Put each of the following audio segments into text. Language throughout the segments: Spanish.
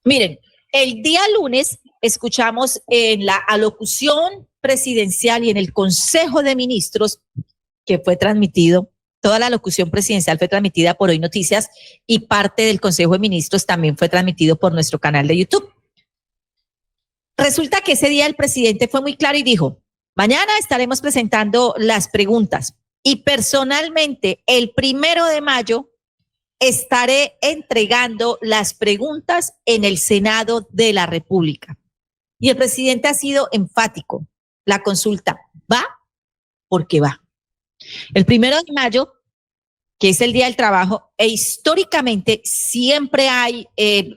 Miren, el día lunes escuchamos en la alocución presidencial y en el Consejo de Ministros que fue transmitido, toda la alocución presidencial fue transmitida por Hoy Noticias y parte del Consejo de Ministros también fue transmitido por nuestro canal de YouTube. Resulta que ese día el presidente fue muy claro y dijo, mañana estaremos presentando las preguntas y personalmente el 1 de mayo estaré entregando las preguntas en el Senado de la República. Y el presidente ha sido enfático. La consulta va porque va. El 1 de mayo, que es el Día del Trabajo, e históricamente siempre hay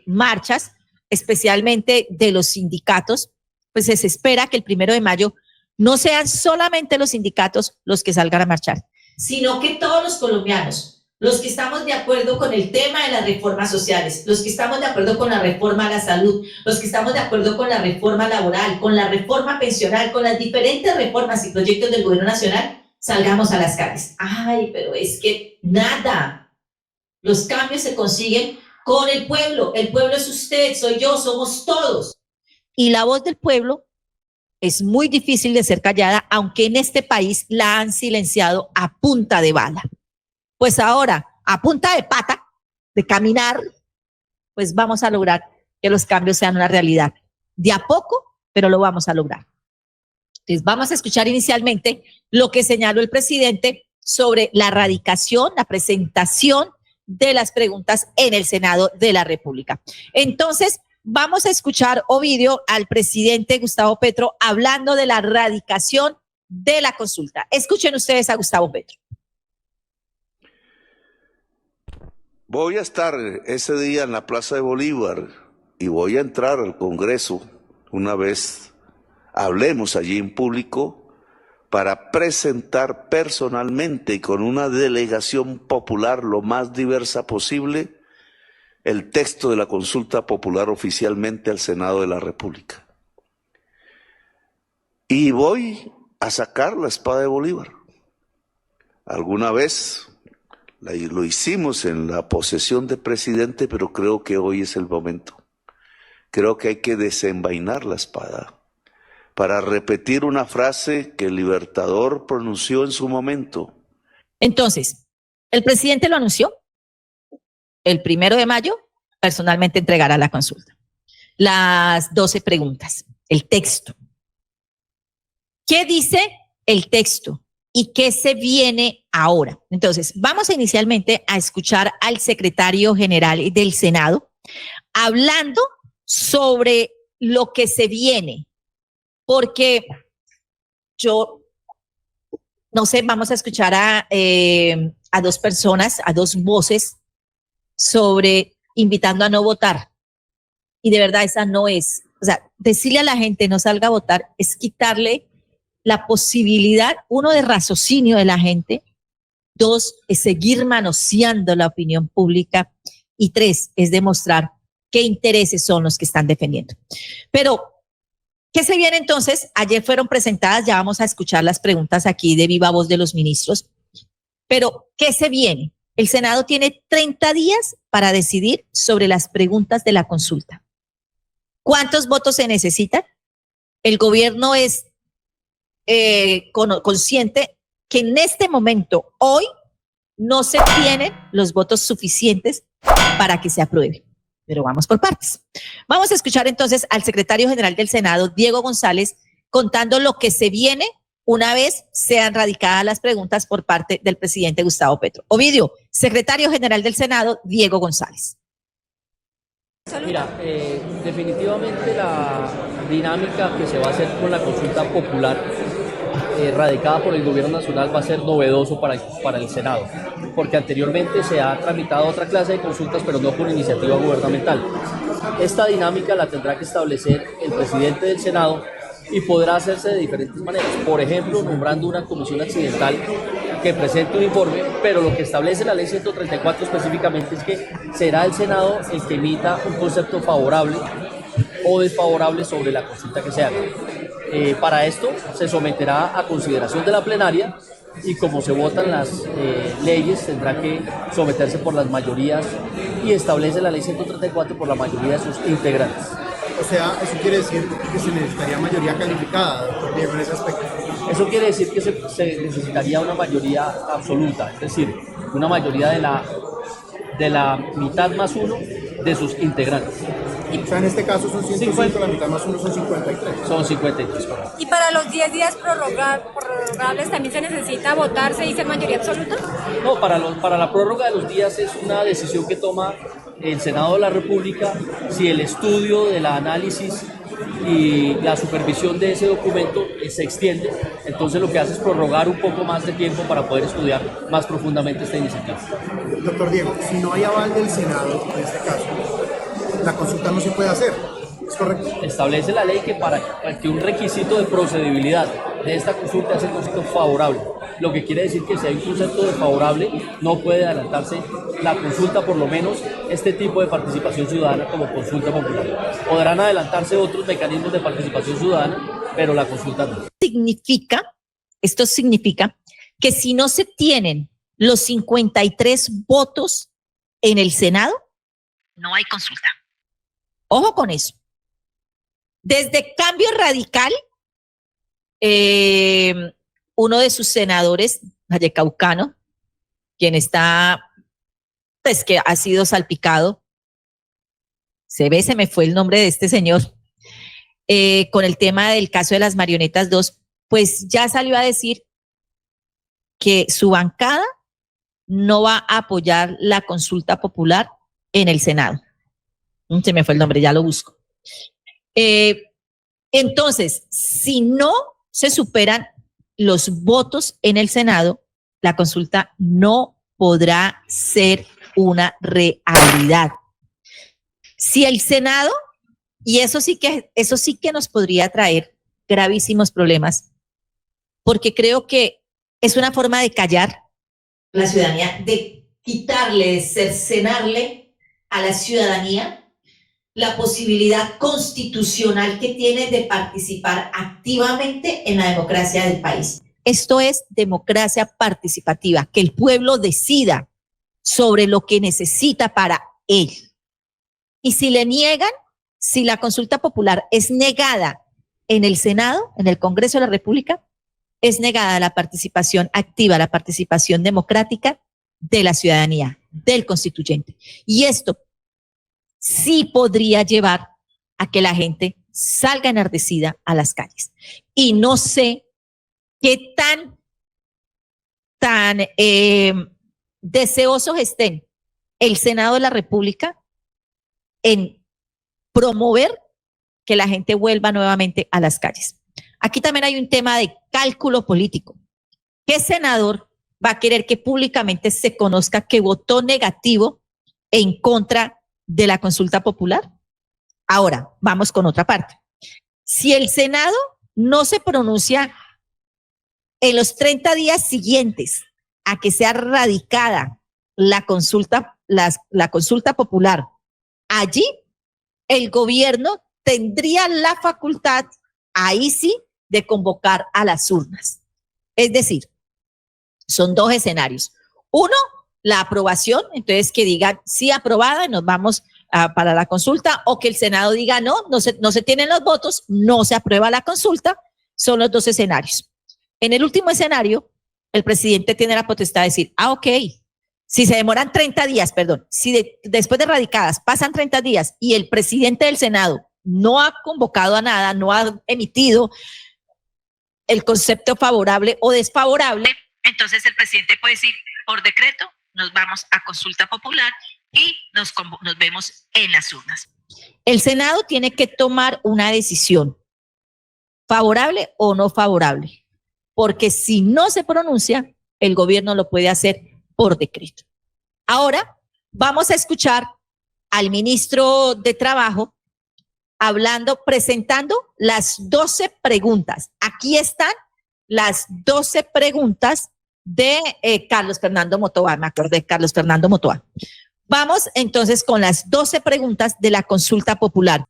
marchas, especialmente de los sindicatos, pues se espera que el 1 de mayo no sean solamente los sindicatos los que salgan a marchar, sino que todos los colombianos, los que estamos de acuerdo con el tema de las reformas sociales, los que estamos de acuerdo con la reforma a la salud, los que estamos de acuerdo con la reforma laboral, con la reforma pensional, con las diferentes reformas y proyectos del gobierno nacional, salgamos a las calles. Ay, pero es que nada. Los cambios se consiguen con el pueblo. El pueblo es usted, soy yo, somos todos. Y la voz del pueblo es muy difícil de ser callada, aunque en este país la han silenciado a punta de bala. Pues ahora, a punta de pata, de caminar, pues vamos a lograr que los cambios sean una realidad. De a poco, pero lo vamos a lograr. Entonces, vamos a escuchar inicialmente lo que señaló el presidente sobre la radicación, la presentación de las preguntas en el Senado de la República. Entonces, vamos a escuchar, Ovidio, al presidente Gustavo Petro hablando de la radicación de la consulta. Escuchen ustedes a Gustavo Petro. Voy a estar ese día en la Plaza de Bolívar y voy a entrar al Congreso una vez hablemos allí en público para presentar personalmente y con una delegación popular lo más diversa posible el texto de la consulta popular oficialmente al Senado de la República. Y voy a sacar la espada de Bolívar. Alguna vez lo hicimos en la posesión de presidente, pero creo que hoy es el momento. Creo que hay que desenvainar la espada para repetir una frase que el Libertador pronunció en su momento. Entonces, el presidente lo anunció. El 1 de mayo, personalmente entregará la consulta. Las 12 preguntas, el texto. ¿Qué dice el texto? ¿Y qué se viene ahora? Entonces, vamos inicialmente a escuchar al secretario general del Senado hablando sobre lo que se viene, porque yo no sé, vamos a escuchar a dos personas, a dos voces sobre invitando a no votar. Y de verdad esa no es, o sea, decirle a la gente no salga a votar es quitarle la posibilidad, uno, de raciocinio de la gente, dos, es seguir manoseando la opinión pública y tres, es demostrar qué intereses son los que están defendiendo. Pero, ¿qué se viene entonces? Ayer fueron presentadas, ya vamos a escuchar las preguntas aquí de viva voz de los ministros, pero ¿qué se viene? El Senado tiene 30 días para decidir sobre las preguntas de la consulta. ¿Cuántos votos se necesitan? El gobierno es consciente que en este momento, hoy, no se tienen los votos suficientes para que se apruebe. Pero vamos por partes. Vamos a escuchar entonces al secretario general del Senado, Diego González, contando lo que se viene una vez sean radicadas las preguntas por parte del presidente Gustavo Petro. Ovidio, secretario general del Senado, Diego González. Mira, definitivamente la dinámica que se va a hacer con la consulta popular radicada por el gobierno nacional va a ser novedoso para el Senado, porque anteriormente se ha tramitado otra clase de consultas, pero no por iniciativa gubernamental. Esta dinámica la tendrá que establecer el presidente del Senado y podrá hacerse de diferentes maneras, por ejemplo, nombrando una comisión accidental que presente un informe, pero lo que establece la ley 134 específicamente es que será el Senado el que emita un concepto favorable o desfavorable sobre la consulta que se haga. Para esto se someterá a consideración de la plenaria y como se votan las leyes tendrá que someterse por las mayorías y establece la ley 134 por la mayoría de sus integrantes. O sea, eso quiere decir que se necesitaría mayoría calificada, doctor Diego, en ese aspecto. Eso quiere decir que se necesitaría una mayoría absoluta, es decir, una mayoría de la mitad más uno de sus integrantes. O sea, en este caso son 105, la mitad más uno son 53. Son 53. Y para los 10 días prorrogables también se necesita votar, se dice mayoría absoluta. No, para la prórroga de los días es una decisión que toma el Senado de la República si el estudio del análisis y la supervisión de ese documento se extiende, entonces lo que hace es prorrogar un poco más de tiempo para poder estudiar más profundamente esta iniciativa. Doctor Diego, si no hay aval del Senado, en este caso, la consulta no se puede hacer, ¿es correcto? Establece la ley que para que un requisito de procedibilidad de esta consulta es el concepto favorable, lo que quiere decir que si hay un concepto de favorable no puede adelantarse la consulta, por lo menos este tipo de participación ciudadana como consulta popular. Podrán adelantarse otros mecanismos de participación ciudadana, pero la consulta no. Esto significa que si no se tienen los 53 votos en el Senado, no hay consulta. Ojo con eso. Desde Cambio Radical, uno de sus senadores, vallecaucano, quien está, pues que ha sido salpicado, se me fue el nombre de este señor, con el tema del caso de las marionetas 2, pues ya salió a decir que su bancada no va a apoyar la consulta popular en el Senado. Se me fue el nombre, ya lo busco. Entonces, si no se superan los votos en el Senado, la consulta no podrá ser una realidad. Si el Senado, y eso sí que nos podría traer gravísimos problemas, porque creo que es una forma de callar a la ciudadanía, de quitarle, de cercenarle a la ciudadanía la posibilidad constitucional que tiene de participar activamente en la democracia del país. Esto es democracia participativa, que el pueblo decida sobre lo que necesita para él. Y si le niegan, si la consulta popular es negada en el Senado, en el Congreso de la República, es negada la participación activa, la participación democrática de la ciudadanía, del constituyente. Y esto sí podría llevar a que la gente salga enardecida a las calles. Y no sé qué tan deseosos estén el Senado de la República en promover que la gente vuelva nuevamente a las calles. Aquí también hay un tema de cálculo político. ¿Qué senador va a querer que públicamente se conozca que votó negativo en contra de la consulta popular? Ahora, vamos con otra parte. Si el Senado no se pronuncia en los 30 días siguientes a que sea radicada la consulta popular, allí el gobierno tendría la facultad, ahí sí, de convocar a las urnas. Es decir, son dos escenarios. Uno, la aprobación, entonces que digan sí aprobada y nos vamos para la consulta, o que el Senado diga no se tienen los votos, no se aprueba la consulta. Son los dos escenarios. En el último escenario, el presidente tiene la potestad de decir, ok, si se demoran 30 días, si después de radicadas pasan 30 días y el presidente del Senado no ha convocado a nada, no ha emitido el concepto favorable o desfavorable, entonces el presidente puede decir, por decreto, nos vamos a consulta popular y nos vemos en las urnas. El Senado tiene que tomar una decisión, favorable o no favorable, porque si no se pronuncia, el gobierno lo puede hacer por decreto. Ahora vamos a escuchar al ministro de Trabajo presentando las 12 preguntas. Aquí están las 12 preguntas de Carlos Fernando Motoa. Me acordé de Carlos Fernando Motoa. Vamos entonces con las 12 preguntas de la consulta popular.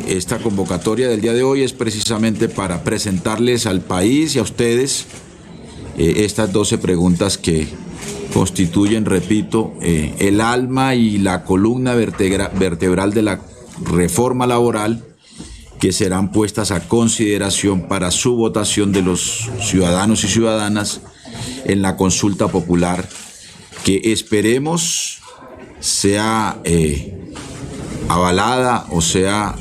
Esta convocatoria del día de hoy es precisamente para presentarles al país y a ustedes estas 12 preguntas que constituyen, repito, el alma y la columna vertebral de la reforma laboral, que serán puestas a consideración para su votación de los ciudadanos y ciudadanas en la consulta popular, que esperemos sea avalada o sea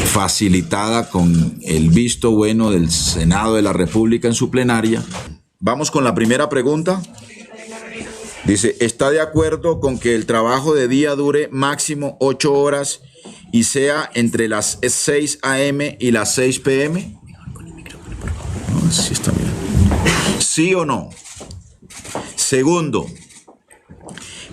facilitada con el visto bueno del Senado de la República en su plenaria. Vamos con la primera pregunta. Dice, ¿está de acuerdo con que el trabajo de día dure máximo 8 horas y sea entre las 6 a.m. y las 6 p.m.? No, sí está bien. ¿Sí o no? Segundo,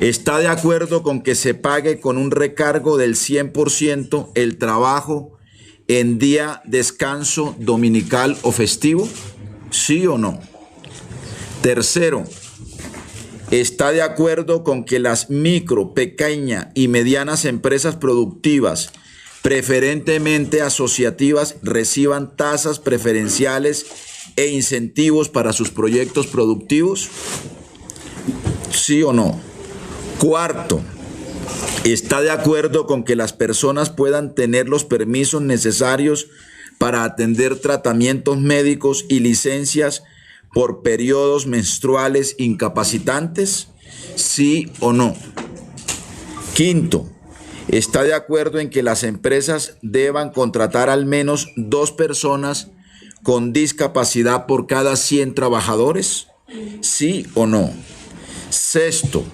¿está de acuerdo con que se pague con un recargo del 100% el trabajo en día descanso dominical o festivo? ¿Sí o no? Tercero, ¿está de acuerdo con que las micro, pequeñas y medianas empresas productivas, preferentemente asociativas, reciban tasas preferenciales e incentivos para sus proyectos productivos? ¿Sí o no? Cuarto, ¿está de acuerdo con que las personas puedan tener los permisos necesarios para atender tratamientos médicos y licencias por periodos menstruales incapacitantes? ¿Sí o no? Quinto, ¿está de acuerdo en que las empresas deban contratar al menos 2 personas con discapacidad por cada 100 trabajadores? ¿Sí o no? Sexto,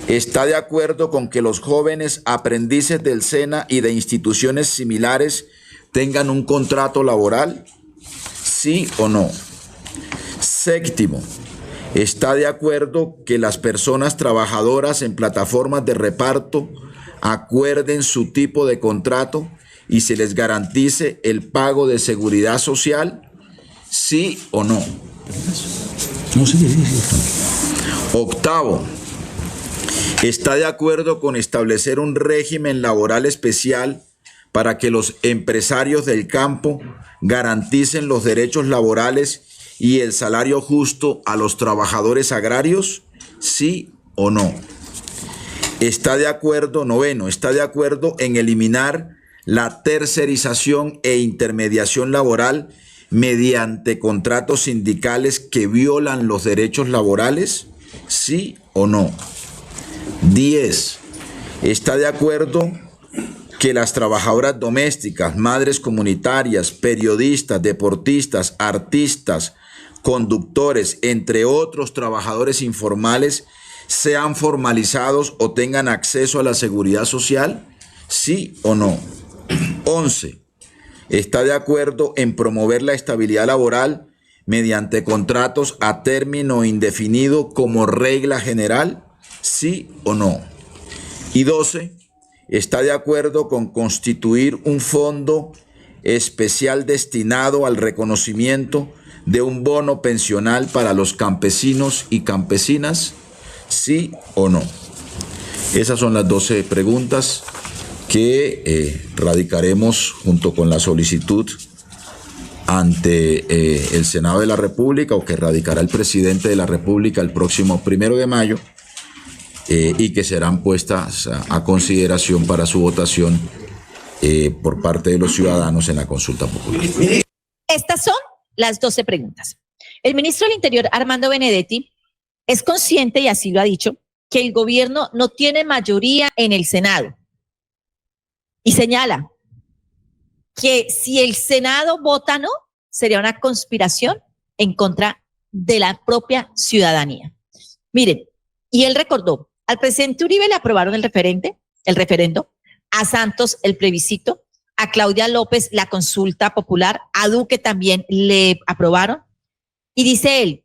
¿está de acuerdo con que los jóvenes aprendices del SENA y de instituciones similares tengan un contrato laboral? ¿Sí o no? Séptimo, ¿está de acuerdo que las personas trabajadoras en plataformas de reparto acuerden su tipo de contrato y se les garantice el pago de seguridad social? ¿Sí o no? Octavo, ¿está de acuerdo con establecer un régimen laboral especial para que los empresarios del campo garanticen los derechos laborales y el salario justo a los trabajadores agrarios? ¿Sí o no? ¿Está de acuerdo? Noveno, ¿está de acuerdo en eliminar la tercerización e intermediación laboral mediante contratos sindicales que violan los derechos laborales? ¿Sí o no? 10. ¿Está de acuerdo que las trabajadoras domésticas, madres comunitarias, periodistas, deportistas, artistas, conductores, entre otros trabajadores informales, sean formalizados o tengan acceso a la seguridad social? ¿Sí o no? 11. ¿Está de acuerdo en promover la estabilidad laboral mediante contratos a término indefinido como regla general? ¿Sí o no? Y 12. ¿Está de acuerdo con constituir un fondo especial destinado al reconocimiento de un bono pensional para los campesinos y campesinas? ¿Sí o no? Esas son las 12 preguntas que radicaremos junto con la solicitud ante el Senado de la República, o que radicará el presidente de la República el próximo 1 de mayo, y que serán puestas a consideración para su votación por parte de los ciudadanos en la consulta popular. Estas son las 12 preguntas. El ministro del Interior, Armando Benedetti, es consciente, y así lo ha dicho, que el gobierno no tiene mayoría en el Senado. Y señala que si el Senado vota no, sería una conspiración en contra de la propia ciudadanía. Miren, y él recordó, al presidente Uribe le aprobaron el referendo, a Santos el plebiscito, a Claudia López la consulta popular, a Duque también le aprobaron. Y dice él,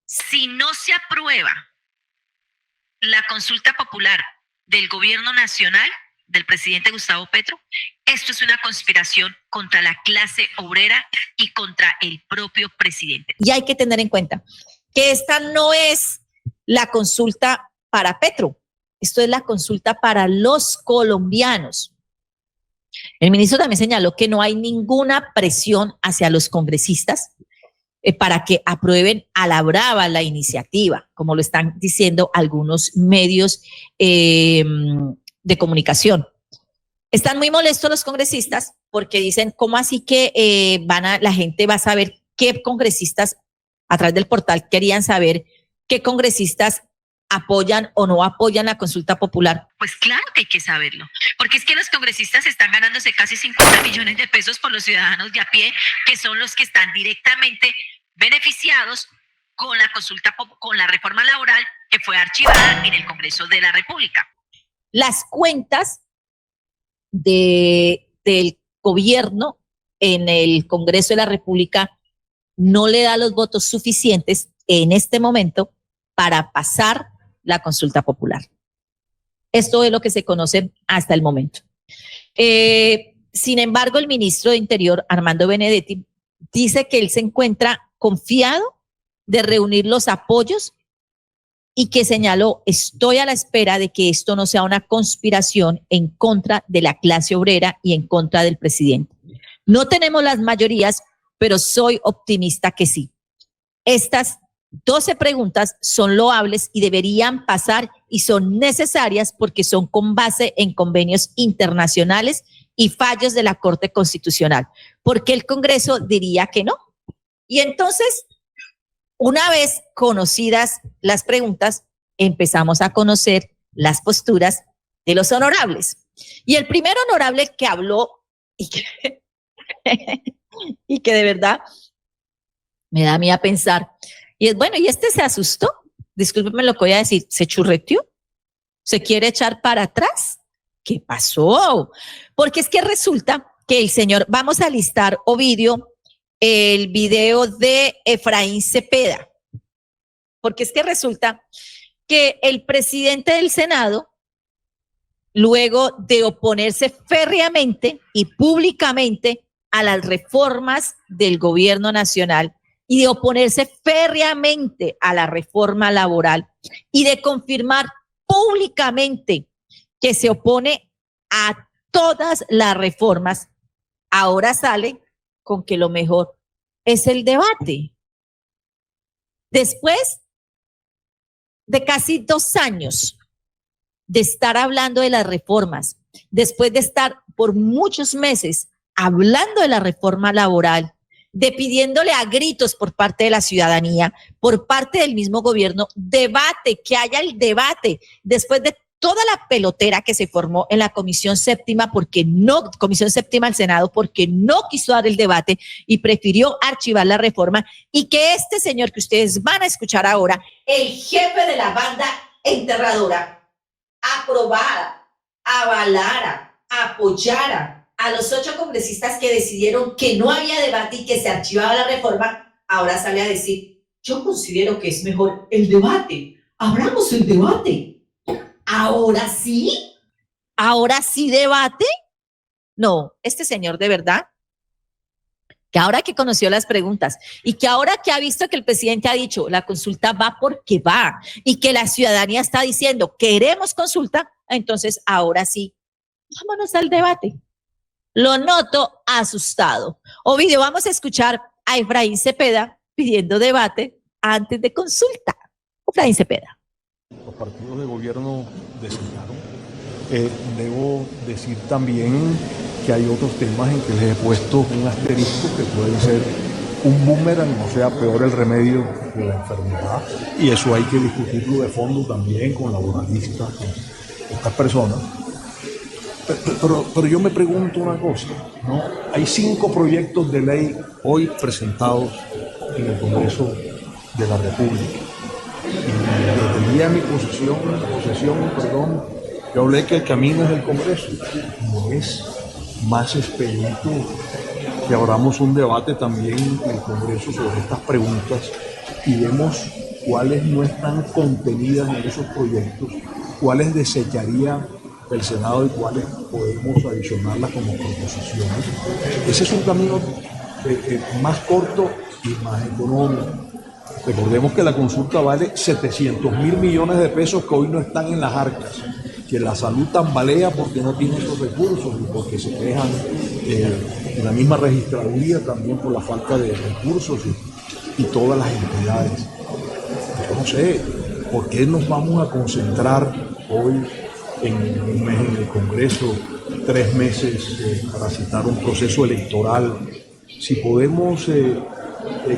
si no se aprueba la consulta popular del gobierno nacional, del presidente Gustavo Petro, esto es una conspiración contra la clase obrera y contra el propio presidente. Y hay que tener en cuenta que esta no es la consulta para Petro, esto es la consulta para los colombianos. El ministro también señaló que no hay ninguna presión hacia los congresistas para que aprueben a la brava la iniciativa, como lo están diciendo algunos medios de comunicación. Están muy molestos los congresistas porque dicen, ¿cómo así que la gente va a saber qué congresistas, a través del portal, querían saber qué congresistas apoyan o no apoyan la consulta popular? Pues claro que hay que saberlo, porque es que los congresistas están ganándose casi 50 millones de pesos por los ciudadanos de a pie, que son los que están directamente beneficiados con la consulta, con la reforma laboral que fue archivada en el Congreso de la República. Las cuentas del gobierno en el Congreso de la República no le da los votos suficientes en este momento para pasar la consulta popular. Esto es lo que se conoce hasta el momento. Sin embargo, el ministro de Interior, Armando Benedetti, dice que él se encuentra confiado de reunir los apoyos y que señaló, estoy a la espera de que esto no sea una conspiración en contra de la clase obrera y en contra del presidente. No tenemos las mayorías, pero soy optimista que sí. Estas 12 preguntas son loables y deberían pasar y son necesarias porque son con base en convenios internacionales y fallos de la Corte Constitucional. ¿Por qué el Congreso diría que no? Y entonces, una vez conocidas las preguntas, empezamos a conocer las posturas de los honorables. Y el primer honorable que habló y que de verdad me da a mí a pensar, y es bueno, y este se asustó, discúlpeme lo que voy a decir, se churreteó, se quiere echar para atrás. ¿Qué pasó? Porque es que resulta que el señor, vamos a listar, Ovidio, el video de Efraín Cepeda, porque es que resulta que el presidente del Senado, luego de oponerse férreamente y públicamente a las reformas del gobierno nacional y de oponerse férreamente a la reforma laboral y de confirmar públicamente que se opone a todas las reformas, ahora sale con que lo mejor es el debate. Después de casi 2 años de estar hablando de las reformas, después de estar por muchos meses hablando de la reforma laboral, de pidiéndole a gritos por parte de la ciudadanía, por parte del mismo gobierno, debate, que haya el debate, después de toda la pelotera que se formó en la Comisión Séptima del Senado, porque no quiso dar el debate y prefirió archivar la reforma, y que este señor que ustedes van a escuchar ahora, el jefe de la banda enterradora, aprobara, avalara, apoyara a los 8 congresistas que decidieron que no había debate y que se archivaba la reforma, ahora sale a decir, yo considero que es mejor el debate, abramos el debate. ¿Ahora sí? ¿Ahora sí debate? No, este señor de verdad, que ahora que conoció las preguntas y que ahora que ha visto que el presidente ha dicho la consulta va porque va y que la ciudadanía está diciendo queremos consulta, entonces ahora sí, vámonos al debate. Lo noto asustado. Ovidio, vamos a escuchar a Efraín Cepeda pidiendo debate antes de consulta. Efraín Cepeda. Los partidos de gobierno designaron. Debo decir también que hay otros temas en que les he puesto un asterisco que pueden ser un boomerang, o sea, peor el remedio de la enfermedad. Y eso hay que discutirlo de fondo también con laboralistas, con estas personas. Pero yo me pregunto una cosa, ¿no? Hay 5 proyectos de ley hoy presentados en el Congreso de la República. Y desde el día de mi posesión, yo hablé que el camino es el Congreso. No es más expedito que abramos un debate también en el Congreso sobre estas preguntas y vemos cuáles no están contenidas en esos proyectos, cuáles desecharía el Senado y cuáles podemos adicionarlas como proposiciones. Ese es un camino más corto y más económico. Recordemos que la consulta vale 700.000 millones de pesos que hoy no están en las arcas. que la salud tambalea porque no tiene esos recursos y porque se quejan en la misma registraduría también por la falta de recursos y todas las entidades. Yo no sé por qué nos vamos a concentrar hoy en un mes en el Congreso, 3 meses para citar un proceso electoral. Si podemos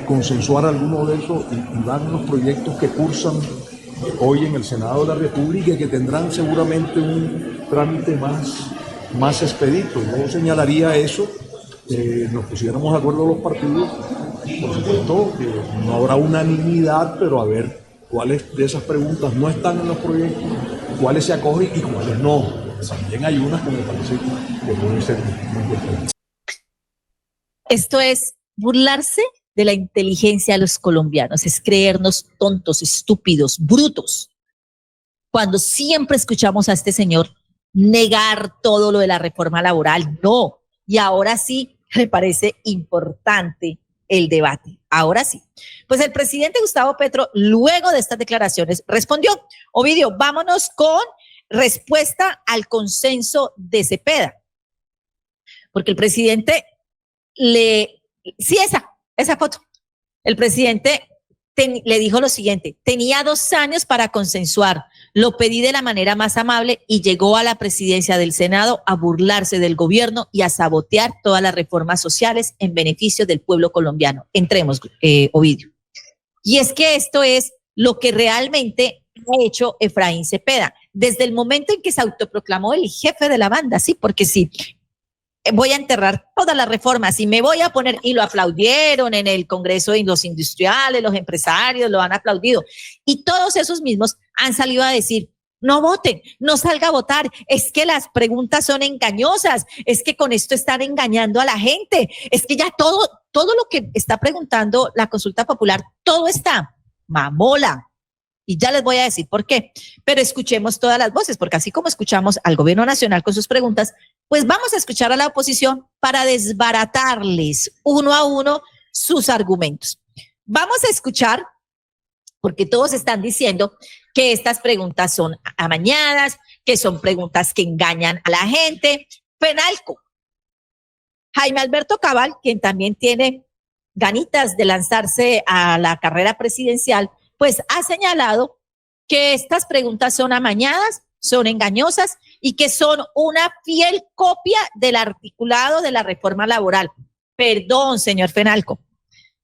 consensuar alguno de esos y dar los proyectos que cursan hoy en el Senado de la República y que tendrán seguramente un trámite más expedito. Yo señalaría eso, nos pusiéramos de acuerdo los partidos, por supuesto que no habrá unanimidad, pero a ver cuáles de esas preguntas no están en los proyectos, cuáles se acogen y cuáles no. También hay unas que me parece que pueden ser muy importantes. Esto es burlarse de la inteligencia de los colombianos, es creernos tontos, estúpidos, brutos, cuando siempre escuchamos a este señor negar todo lo de la reforma laboral. No, y ahora sí me parece importante el debate. Ahora sí. Pues el presidente Gustavo Petro, luego de estas declaraciones, respondió. Ovidio, vámonos con respuesta al consenso de Cepeda. Porque el presidente sí, esa foto. El presidente le dijo lo siguiente: tenía 2 años para consensuar, lo pedí de la manera más amable y llegó a la presidencia del Senado a burlarse del gobierno y a sabotear todas las reformas sociales en beneficio del pueblo colombiano. Entremos, Ovidio. Y es que esto es lo que realmente ha hecho Efraín Cepeda, desde el momento en que se autoproclamó el jefe de la banda, sí, porque sí, voy a enterrar todas las reformas y me voy a poner, y lo aplaudieron en el Congreso y los industriales, los empresarios lo han aplaudido, y todos esos mismos han salido a decir: no voten, no salga a votar, es que las preguntas son engañosas, es que con esto están engañando a la gente, es que ya todo lo que está preguntando la consulta popular, todo está mamola. Y ya les voy a decir por qué, pero escuchemos todas las voces, porque así como escuchamos al gobierno nacional con sus preguntas, pues vamos a escuchar a la oposición para desbaratarles uno a uno sus argumentos. Vamos a escuchar, porque todos están diciendo que estas preguntas son amañadas, que son preguntas que engañan a la gente. Fenalco, Jaime Alberto Cabal, quien también tiene ganitas de lanzarse a la carrera presidencial, pues ha señalado que estas preguntas son amañadas, son engañosas y que son una fiel copia del articulado de la reforma laboral. Perdón, señor Fenalco.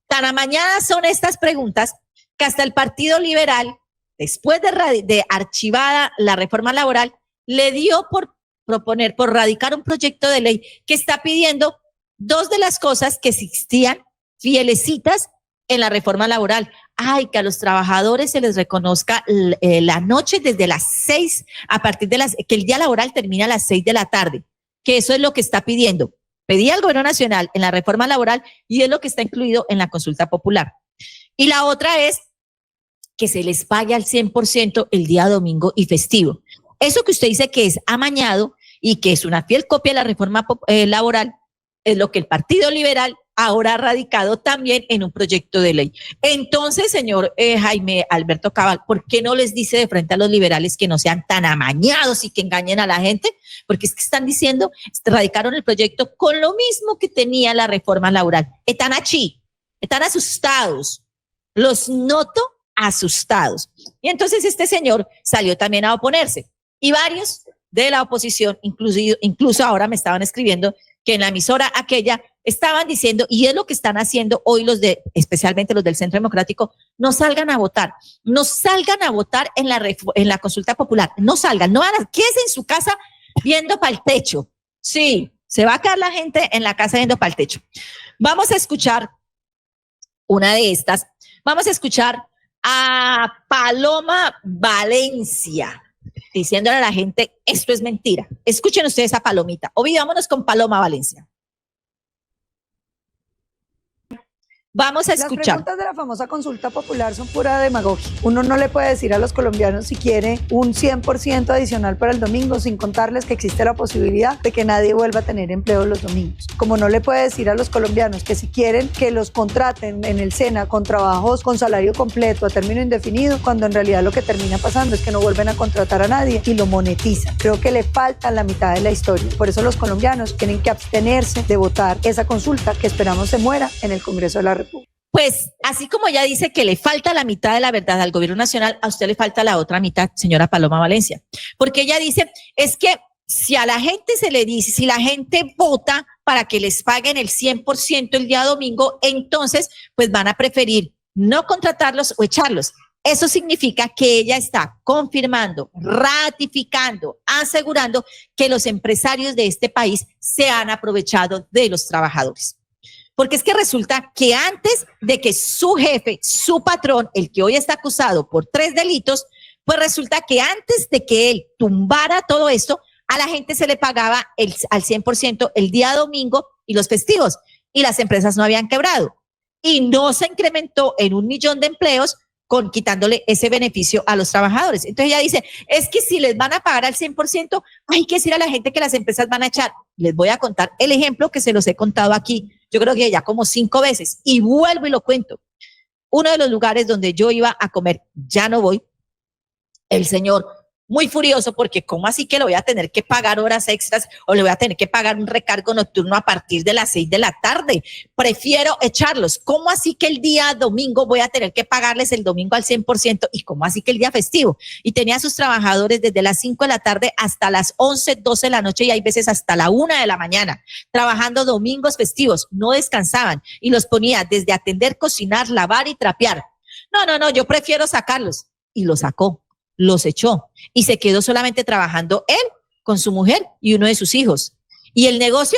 Tan amañadas son estas preguntas que hasta el Partido Liberal, después de archivada la reforma laboral, le dio por radicar un proyecto de ley que está pidiendo 2 de las cosas que existían fielecitas en la reforma laboral. Ay, que a los trabajadores se les reconozca la noche desde las 6, que el día laboral termina a las 6 de la tarde, que eso es lo que está pidiendo. Pedía el gobierno nacional en la reforma laboral y es lo que está incluido en la consulta popular. Y la otra es que se les pague al 100% el día domingo y festivo. Eso que usted dice que es amañado y que es una fiel copia de la reforma laboral, es lo que el Partido Liberal ahora ha radicado también en un proyecto de ley. Entonces, señor Jaime Alberto Cabal, ¿por qué no les dice de frente a los liberales que no sean tan amañados y que engañen a la gente? Porque es que están diciendo, radicaron el proyecto con lo mismo que tenía la reforma laboral. Están asustados. Los noto asustados. Y entonces este señor salió también a oponerse. Y varios de la oposición, incluso ahora me estaban escribiendo que en la emisora aquella estaban diciendo, y es lo que están haciendo hoy especialmente los del Centro Democrático: no salgan a votar en la consulta popular, no salgan, quédense en su casa viendo para el techo. Sí, se va a quedar la gente en la casa viendo para el techo. Vamos a escuchar una de estas, vamos a escuchar a Paloma Valencia diciéndole a la gente: esto es mentira. Escuchen ustedes a Palomita. Vámonos con Paloma Valencia. Vamos a Las escuchar. preguntas de la famosa consulta popular son pura demagogia. Uno no le puede decir a los colombianos si quiere un 100% adicional para el domingo sin contarles que existe la posibilidad de que nadie vuelva a tener empleo los domingos. Como no le puede decir a los colombianos que si quieren que los contraten en el SENA con trabajos con salario completo a término indefinido, cuando en realidad lo que termina pasando es que no vuelven a contratar a nadie y lo monetizan. Creo que le falta la mitad de la historia. Por eso los colombianos tienen que abstenerse de votar esa consulta que esperamos se muera en el Congreso de la República. Pues así como ella dice que le falta la mitad de la verdad al gobierno nacional, a usted le falta la otra mitad, señora Paloma Valencia. Porque ella dice, es que si a la gente se le dice, si la gente vota para que les paguen el 100% el día domingo, entonces pues van a preferir no contratarlos o echarlos. Eso significa que ella está confirmando, ratificando, asegurando que los empresarios de este país se han aprovechado de los trabajadores. Porque es que resulta que antes de que su jefe, su patrón, el que hoy está acusado por 3 delitos, pues resulta que antes de que él tumbara todo esto, a la gente se le pagaba al 100% el día domingo y los festivos, y las empresas no habían quebrado. Y no se incrementó en 1 millón de empleos quitándole ese beneficio a los trabajadores. Entonces ella dice, es que si les van a pagar al 100%, hay que decir a la gente que las empresas van a echar. Les voy a contar el ejemplo que se los he contado aquí, yo creo que ya como 5 veces, y vuelvo y lo cuento. Uno de los lugares donde yo iba a comer, ya no voy, el señor muy furioso porque cómo así que le voy a tener que pagar horas extras o le voy a tener que pagar un recargo nocturno a partir de las 6 de la tarde. Prefiero echarlos. ¿Cómo así que el día domingo voy a tener que pagarles el domingo al 100%? ¿Y cómo así que el día festivo? Y tenía a sus trabajadores desde las 5 de la tarde hasta las 11, 12 de la noche y hay veces hasta la 1 de la mañana, trabajando domingos festivos. No descansaban y los ponía desde atender, cocinar, lavar y trapear. No, yo prefiero sacarlos. Y los sacó. Los echó y se quedó solamente trabajando él con su mujer y uno de sus hijos. Y el negocio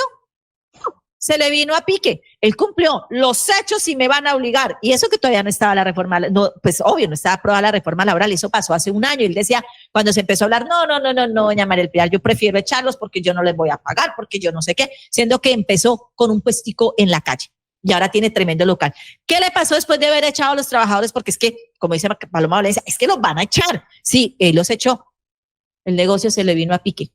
se le vino a pique. Él cumplió los hechos y me van a obligar. Y eso que todavía no estaba la reforma, no, pues obvio, no estaba aprobada la reforma laboral. Eso pasó hace 1 año. Y él decía, cuando se empezó a hablar, no, doña María del Pilar, yo prefiero echarlos porque yo no les voy a pagar, porque yo no sé qué, siendo que empezó con un puestico en la calle. Y ahora tiene tremendo local. ¿Qué le pasó después de haber echado a los trabajadores? Porque es que, como dice Paloma Valencia, es que los van a echar. Sí, él los echó. El negocio se le vino a pique.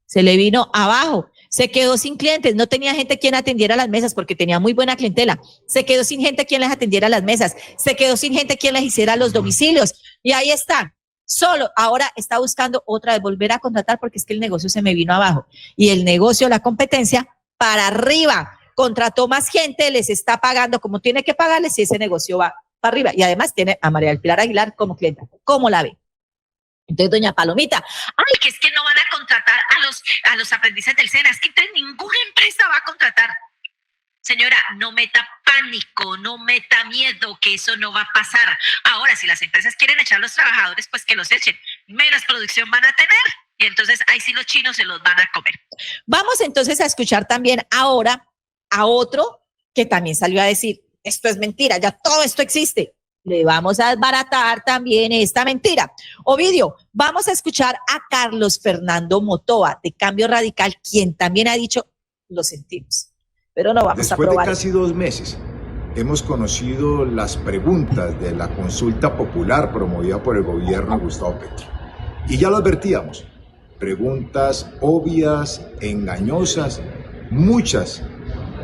Se le vino abajo. Se quedó sin clientes. No tenía gente quien atendiera las mesas porque tenía muy buena clientela. Se quedó sin gente quien les atendiera las mesas. Se quedó sin gente quien les hiciera los domicilios. Y ahí está. Solo ahora está buscando otra vez volver a contratar porque es que el negocio se me vino abajo. Y el negocio, la competencia, para arriba. Contrató más gente, les está pagando como tiene que pagarles y ese negocio va para arriba. Y además tiene a María del Pilar Aguilar como clienta. ¿Cómo la ve? Entonces, doña Palomita, ay, que es que no van a contratar a los aprendices del SENA, es que entonces ninguna empresa va a contratar. Señora, no meta pánico, no meta miedo, que eso no va a pasar. Ahora, si las empresas quieren echar a los trabajadores, pues que los echen. Menos producción van a tener y entonces ahí sí los chinos se los van a comer. Vamos entonces a escuchar también ahora a otro que también salió a decir, esto es mentira, ya todo esto existe. Le vamos a desbaratar también esta mentira. Ovidio, vamos a escuchar a Carlos Fernando Motoa de Cambio Radical, quien también ha dicho, lo sentimos, pero no vamos a probar. Después de casi 2 meses, hemos conocido las preguntas de la consulta popular promovida por el gobierno de Gustavo Petro. Y ya lo advertíamos, preguntas obvias, engañosas, muchas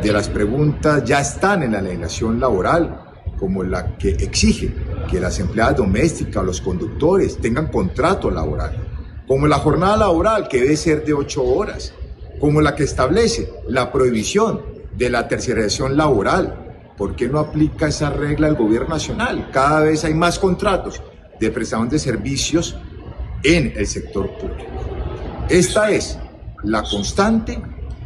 de las preguntas ya están en la legislación laboral, como la que exige que las empleadas domésticas o los conductores tengan contrato laboral, como la jornada laboral que debe ser de 8 horas, como la que establece la prohibición de la tercerización laboral. ¿Por qué no aplica esa regla el gobierno nacional? Cada vez hay más contratos de prestación de servicios en el sector público. Esta es la constante.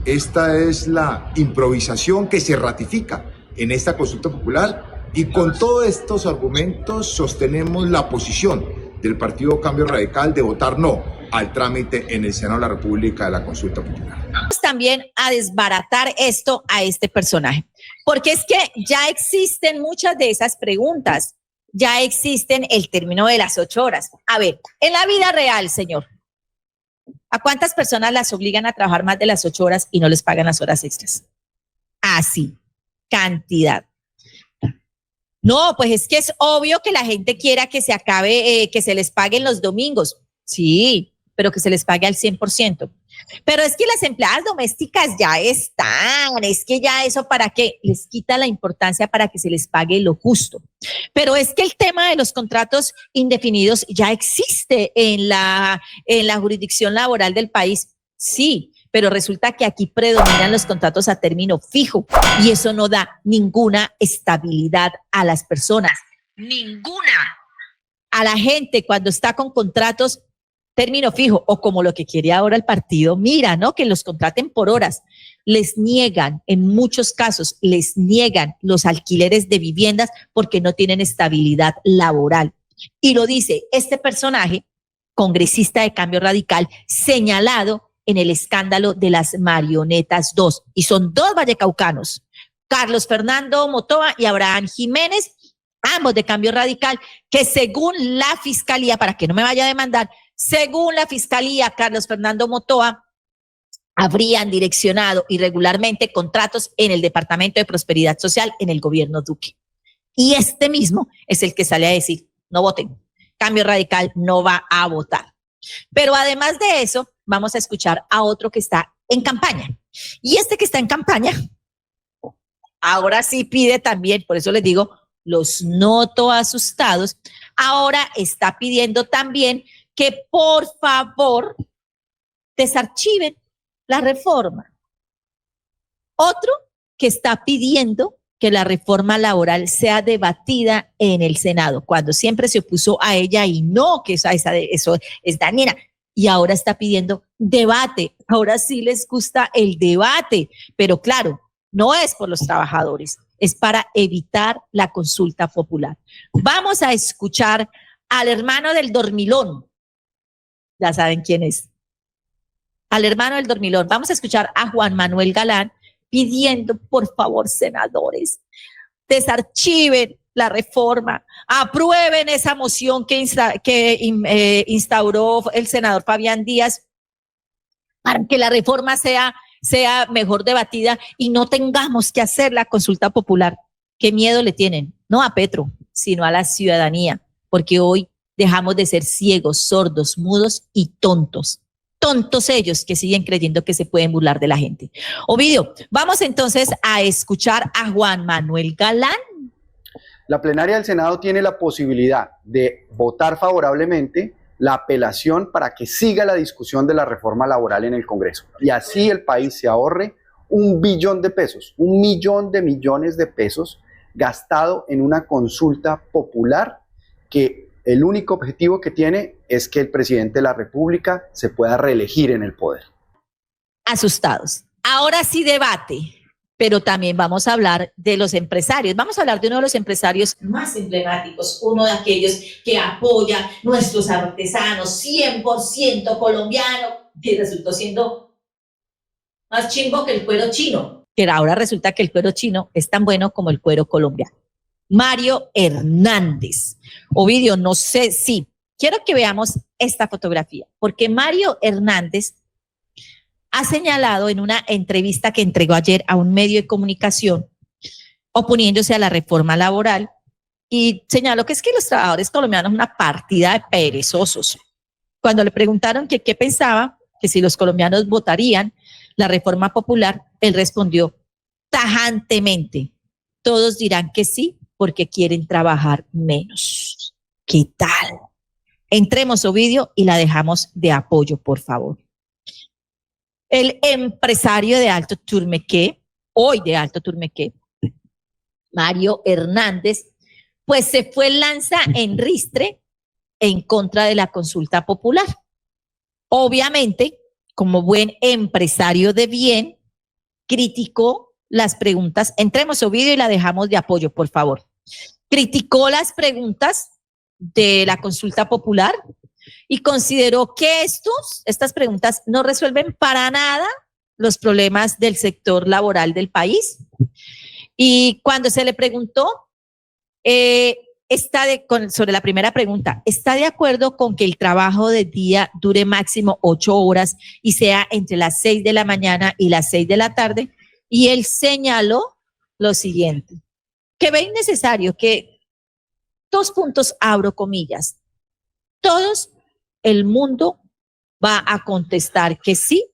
Esta es la improvisación que se ratifica en esta consulta popular y con todos estos argumentos sostenemos la posición del Partido Cambio Radical de votar no al trámite en el Senado de la República de la consulta popular. Vamos también a desbaratar esto a este personaje, porque es que ya existen muchas de esas preguntas, ya existen el término de las 8 horas. A ver, en la vida real, señor, ¿a cuántas personas las obligan a trabajar más de las 8 horas y no les pagan las horas extras? Así, cantidad. No, pues es que es obvio que la gente quiera que se acabe, que se les paguen los domingos. Sí, pero que se les pague al 100%. Pero es que las empleadas domésticas ya están, es que ya eso para qué, les quita la importancia para que se les pague lo justo. Pero es que el tema de los contratos indefinidos ya existe en la jurisdicción laboral del país, sí, pero resulta que aquí predominan los contratos a término fijo y eso no da ninguna estabilidad a las personas, ninguna. A la gente cuando está con contratos término fijo o como lo que quiere ahora el partido, mira, ¿no? Que los contraten por horas. Les niegan, en muchos casos, les niegan los alquileres de viviendas porque no tienen estabilidad laboral. Y lo dice este personaje, congresista de Cambio Radical, señalado en el escándalo de las marionetas 2. Y son dos vallecaucanos, Carlos Fernando Motoa y Abraham Jiménez, ambos de Cambio Radical, que según la fiscalía, para que no me vaya a demandar, según la fiscalía, Carlos Fernando Motoa, habrían direccionado irregularmente contratos en el Departamento de Prosperidad Social en el gobierno Duque. Y este mismo es el que sale a decir, no voten, Cambio Radical no va a votar. Pero además de eso, vamos a escuchar a otro que está en campaña. Y este que está en campaña, ahora sí pide también, por eso les digo, los noto asustados, ahora está pidiendo también que por favor desarchiven la reforma. Otro que está pidiendo que la reforma laboral sea debatida en el Senado, cuando siempre se opuso a ella y no, que eso es dañina. Y ahora está pidiendo debate. Ahora sí les gusta el debate, pero claro, no es por los trabajadores, es para evitar la consulta popular. Vamos a escuchar al hermano del dormilón. Ya saben quién es. Al hermano del dormilón. Vamos a escuchar a Juan Manuel Galán pidiendo, por favor, senadores, desarchiven la reforma, aprueben esa moción que instauró el senador Fabián Díaz para que la reforma sea mejor debatida y no tengamos que hacer la consulta popular. ¿Qué miedo le tienen? No a Petro, sino a la ciudadanía, porque hoy dejamos de ser ciegos, sordos, mudos y tontos. Tontos ellos que siguen creyendo que se pueden burlar de la gente. Ovidio, vamos entonces a escuchar a Juan Manuel Galán. La plenaria del Senado tiene la posibilidad de votar favorablemente la apelación para que siga la discusión de la reforma laboral en el Congreso. Y así el país se ahorre 1 billón de pesos, 1 millón de millones de pesos gastado en una consulta popular que el único objetivo que tiene es que el presidente de la República se pueda reelegir en el poder. Asustados. Ahora sí debate, pero también vamos a hablar de los empresarios. Vamos a hablar de uno de los empresarios más emblemáticos, uno de aquellos que apoya nuestros artesanos, 100% colombiano, y resultó siendo más chimbo que el cuero chino, que ahora resulta que el cuero chino es tan bueno como el cuero colombiano. Mario Hernández. Ovidio, no sé si quiero que veamos esta fotografía, porque Mario Hernández ha señalado en una entrevista que entregó ayer a un medio de comunicación, oponiéndose a la reforma laboral, y señaló que es que los trabajadores colombianos son una partida de perezosos. Cuando le preguntaron que qué pensaba, que si los colombianos votarían la reforma popular, él respondió tajantemente, todos dirán que sí, porque quieren trabajar menos. ¿Qué tal? Entremos, Ovidio, y la dejamos de apoyo, por favor. El empresario de Alto Turmequé, hoy de Alto Turmequé, Mario Hernández, pues se fue lanza en ristre en contra de la consulta popular. Obviamente, como buen empresario de bien, criticó las preguntas. Entremos, Ovidio, y la dejamos de apoyo, por favor. Criticó las preguntas de la consulta popular y consideró que estas preguntas no resuelven para nada los problemas del sector laboral del país. Y cuando se le preguntó sobre la primera pregunta, ¿está de acuerdo con que el trabajo de día dure máximo 8 horas y sea entre las 6 de la mañana y las 6 de la tarde? Y él señaló lo siguiente, que ve innecesario que 2 puntos, abro comillas. Todos el mundo va a contestar que sí,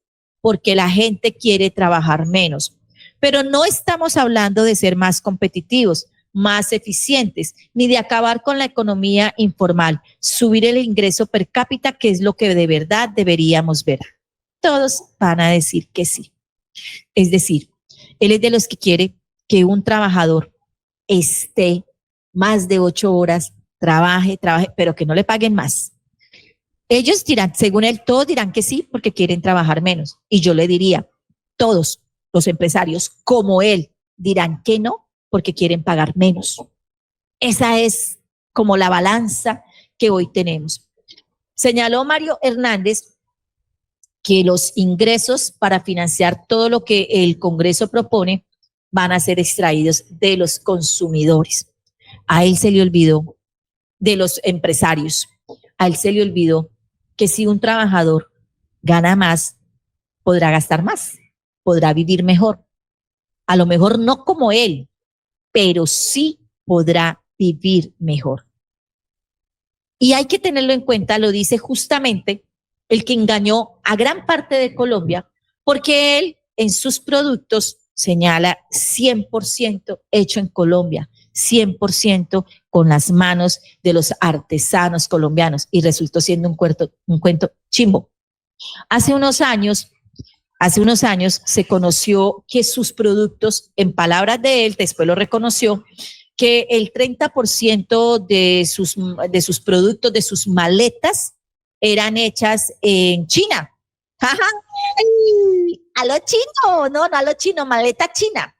porque la gente quiere trabajar menos. Pero no estamos hablando de ser más competitivos, más eficientes, ni de acabar con la economía informal, subir el ingreso per cápita, que es lo que de verdad deberíamos ver. Todos van a decir que sí. Es decir, él es de los que quiere que un trabajador esté más de 8 horas, trabaje, pero que no le paguen más. Ellos dirán, según él, todos dirán que sí porque quieren trabajar menos. Y yo le diría, todos los empresarios como él dirán que no porque quieren pagar menos. Esa es como la balanza que hoy tenemos. Señaló Mario Hernández que los ingresos para financiar todo lo que el Congreso propone van a ser extraídos de los consumidores. A él se le olvidó, de los empresarios, a él se le olvidó que si un trabajador gana más, podrá gastar más, podrá vivir mejor. A lo mejor no como él, pero sí podrá vivir mejor. Y hay que tenerlo en cuenta, lo dice justamente el que engañó a gran parte de Colombia, porque él en sus productos señala 100% hecho en Colombia, 100% con las manos de los artesanos colombianos, y resultó siendo un cuento chimbo. Hace unos años se conoció que sus productos, en palabras de él, después lo reconoció, que el 30% de sus productos, de sus maletas, eran hechas en China. A lo chino, no a lo chino, maleta china.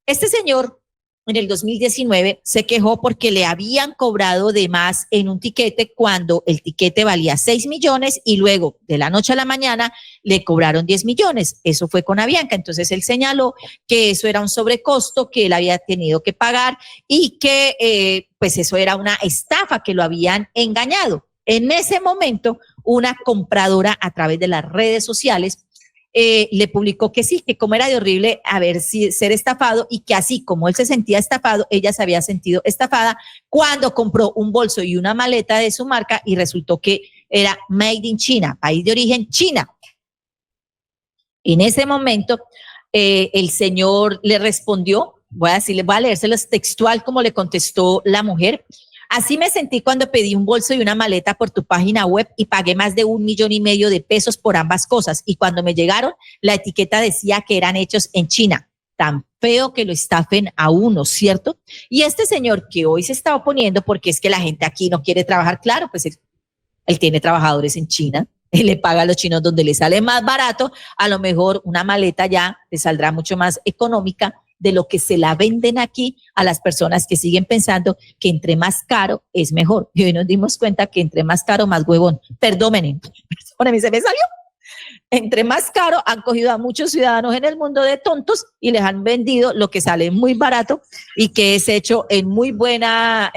Este señor en el 2019 se quejó porque le habían cobrado de más en un tiquete cuando el tiquete valía 6 millones y luego de la noche a la mañana le cobraron 10 millones. Eso fue con Avianca. Entonces él señaló que eso era un sobrecosto que él había tenido que pagar y que pues eso era una estafa, que lo habían engañado. En ese momento, una compradora a través de las redes sociales le publicó que sí, que como era de horrible ser estafado, y que así como él se sentía estafado, ella se había sentido estafada cuando compró un bolso y una maleta de su marca y resultó que era made in China, país de origen China. En ese momento, el señor le respondió, voy a leérselos textual como le contestó la mujer. Así me sentí cuando pedí un bolso y una maleta por tu página web y pagué más de 1,5 millones de pesos por ambas cosas. Y cuando me llegaron, la etiqueta decía que eran hechos en China. Tan feo que lo estafen a uno, ¿cierto? Y este señor que hoy se está oponiendo porque es que la gente aquí no quiere trabajar, claro, pues él tiene trabajadores en China. Él le paga a los chinos donde le sale más barato. A lo mejor una maleta ya le saldrá mucho más económica de lo que se la venden aquí a las personas que siguen pensando que entre más caro es mejor. Y hoy nos dimos cuenta que entre más caro, más huevón. Perdónenme, se me salió. Entre más caro han cogido a muchos ciudadanos en el mundo de tontos y les han vendido lo que sale muy barato y que es hecho en muy buena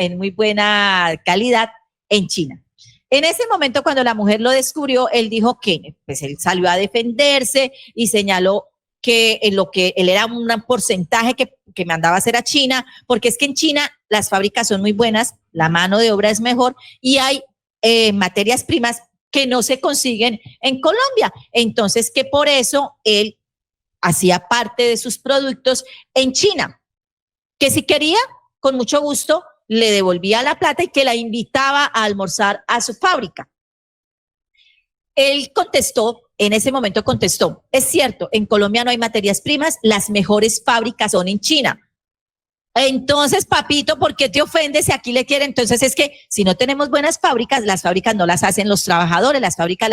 calidad en China. En ese momento, cuando la mujer lo descubrió, él dijo que pues él salió a defenderse y señaló que en lo que él era un porcentaje que mandaba a hacer a China, porque es que en China las fábricas son muy buenas, la mano de obra es mejor y hay materias primas que no se consiguen en Colombia. Entonces, que por eso él hacía parte de sus productos en China, que si quería, con mucho gusto, le devolvía la plata y que la invitaba a almorzar a su fábrica. Él contestó, en ese momento contestó, es cierto, en Colombia no hay materias primas, las mejores fábricas son en China. Entonces, papito, ¿por qué te ofendes si aquí le quieren? Entonces es que si no tenemos buenas fábricas, las fábricas no las hacen los trabajadores, las fábricas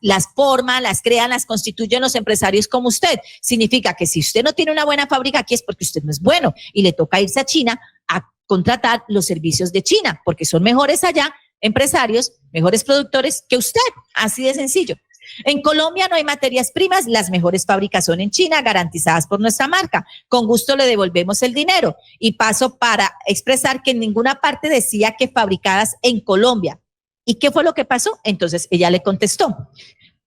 las forman, las crean, las constituyen los empresarios como usted. Significa que si usted no tiene una buena fábrica aquí es porque usted no es bueno y le toca irse a China a contratar los servicios de China, porque son mejores allá empresarios, mejores productores que usted, así de sencillo. En Colombia no hay materias primas, las mejores fábricas son en China, garantizadas por nuestra marca. Con gusto le devolvemos el dinero. Y paso para expresar que en ninguna parte decía que fabricadas en Colombia. ¿Y qué fue lo que pasó? Entonces ella le contestó.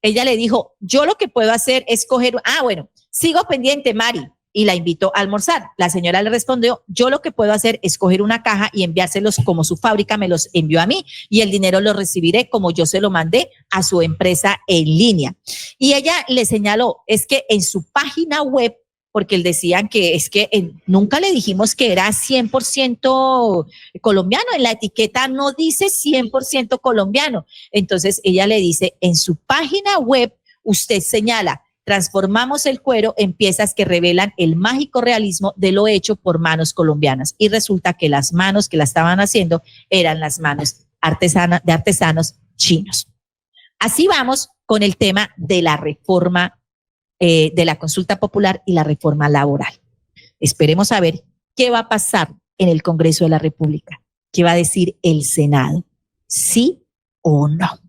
Ella le dijo, yo lo que puedo hacer es coger, bueno, sigo pendiente, Mari. y la invitó a almorzar. La señora le respondió, yo lo que puedo hacer es coger una caja y enviárselos como su fábrica me los envió a mí y el dinero lo recibiré como yo se lo mandé a su empresa en línea. Y ella le señaló, es que en su página web, porque él decían que es que nunca le dijimos que era 100% colombiano, en la etiqueta no dice 100% colombiano. Entonces ella le dice, en su página web usted señala, transformamos el cuero en piezas que revelan el mágico realismo de lo hecho por manos colombianas. Y resulta que las manos que la estaban haciendo eran las manos de artesanos chinos. Así vamos con el tema de la reforma de la consulta popular y la reforma laboral. Esperemos a ver qué va a pasar en el Congreso de la República, qué va a decir el Senado, sí o no.